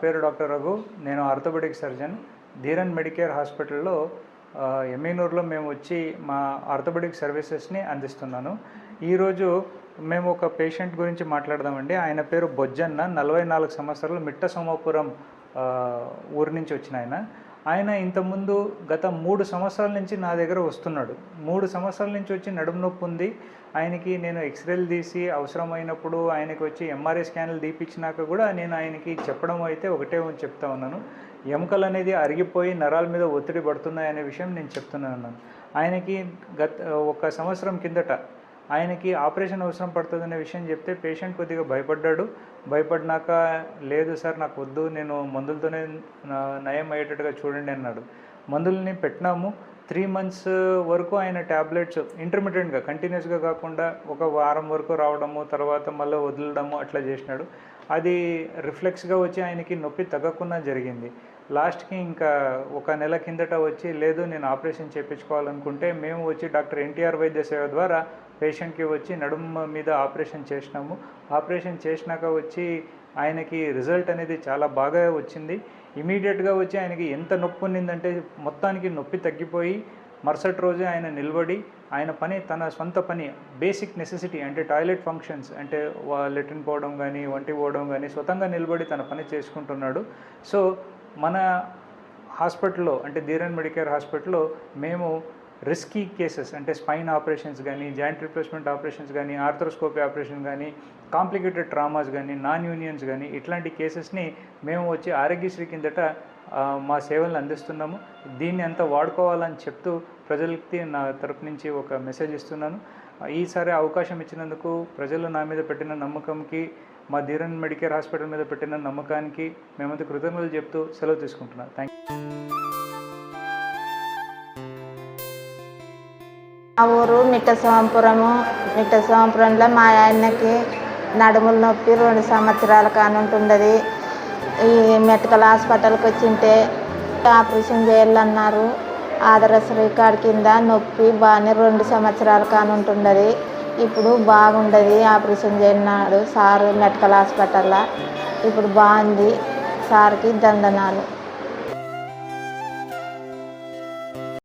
పేరు డాక్టర్ రఘు. నేను orthopaedic surgeon. Dheeran Medicare హాస్పిటల్లో ఎమ్మెనూరులో మేము వచ్చి మా ఆర్థోపెడిక్ సర్వీసెస్ని అందిస్తున్నాను. ఈరోజు మేము ఒక పేషెంట్ గురించి మాట్లాడదామండి. ఆయన పేరు బొజ్జన్న, 44 సంవత్సరాలు, మిట్ట సోమాపురం ఊరి నుంచి వచ్చిన ఆయన ఇంతకుముందు గత 3 సంవత్సరాల నుంచి నా దగ్గర వస్తున్నాడు. 3 సంవత్సరాల నుంచి వచ్చి నడుము నొప్పి ఉంది ఆయనకి. నేను ఎక్స్రేలు తీసి అవసరమైనప్పుడు ఆయనకి వచ్చి ఎంఆర్ఐ స్కాన్లు తీపించినాక కూడా నేను ఆయనకి చెప్పడం అయితే ఒకటే చెప్తా ఉన్నాను, ఎముకలు అనేది అరిగిపోయి నరాల మీద ఒత్తిడి పడుతున్నాయి అనే విషయం నేను చెప్తున్నాను. ఆయనకి ఒక సంవత్సరం కిందట ఆయనకి ఆపరేషన్ అవసరం పడుతుందనే విషయం చెప్తే పేషెంట్ కొద్దిగా భయపడినాక లేదు సార్ నాకు వద్దు, నేను మందులతోనే నయం అయ్యేటట్టుగా చూడండి అన్నాడు. మందులని పెట్టినాము. 3 months వరకు ఆయన ట్యాబ్లెట్స్ ఇంటర్మీడియట్గా కంటిన్యూస్గా కాకుండా ఒక వారం వరకు రావడము, తర్వాత మళ్ళీ వదలడము అట్లా చేసినాడు. అది రిఫ్లెక్స్గా వచ్చి ఆయనకి నొప్పి తగ్గకుండా జరిగింది. లాస్ట్కి ఇంకా ఒక నెల కిందట వచ్చి లేదు నేను ఆపరేషన్ చేయించుకోవాలనుకుంటే మేము వచ్చి డాక్టర్ ఎన్టీఆర్ వైద్య సేవ ద్వారా పేషెంట్కి వచ్చి నడుము మీద ఆపరేషన్ చేసినాము. ఆపరేషన్ చేసినాక వచ్చి ఆయనకి రిజల్ట్ అనేది చాలా బాగా వచ్చింది. ఇమీడియట్గా వచ్చి ఆయనకి ఎంత నొప్పి ఉన్నిందంటే మొత్తానికి నొప్పి తగ్గిపోయి మరుసటి రోజే ఆయన నిలబడి ఆయన పని, తన సొంత పని, బేసిక్ నెసెసిటీ అంటే టాయిలెట్ ఫంక్షన్స్ అంటే లెట్రిన్ పోవడం కానీ వంటి పోవడం కానీ స్వతంగా నిలబడి తన పని చేసుకుంటున్నాడు. సో మన హాస్పిటల్లో అంటే ధీరన్ మెడికేర్ హాస్పిటల్లో మేము రిస్కీ కేసెస్ అంటే స్పైన్ ఆపరేషన్స్ కానీ, జాయింట్ రిప్లేస్మెంట్ ఆపరేషన్స్ కానీ, ఆర్థ్రోస్కోపీ ఆపరేషన్ కానీ, కాంప్లికేటెడ్ ట్రామాస్ కానీ, నాన్ యూనియన్స్ కానీ ఇట్లాంటి కేసెస్ని మేము వచ్చి ఆరోగ్యశ్రీ కిందట మా సేవలను అందిస్తున్నాము. దీన్ని అంతా వాడుకోవాలని చెప్తూ ప్రజలకి నా తరపు నుంచి ఒక మెసేజ్ ఇస్తున్నాను. ఈసారి అవకాశం ఇచ్చినందుకు ప్రజలు నా మీద పెట్టిన నమ్మకంకి, మా ధీరన్ మెడికేర్ హాస్పిటల్ మీద పెట్టిన నమ్మకానికి మేమంతా కృతజ్ఞతలు చెప్తూ సెలవు తీసుకుంటున్నాను. Thank you. మా ఊరు మిట్ట సోమాపురంలో మా ఆయనకి నడుముల నొప్పి 2 సంవత్సరాల కానుంటున్నది. ఈ మెడికల్ హాస్పిటల్కి వచ్చింటే ఆపరేషన్ చేయాలన్నారు. ఆదరశ్రీ కార్డు కింద నొప్పి బాగానే 2 సంవత్సరాల కానుంటున్నది. ఇప్పుడు బాగుండదు. ఆపరేషన్ చేయన్నాడు సారు మెడికల్ హాస్పిటల్లో. ఇప్పుడు బాగుంది. సార్కి దండనాలు.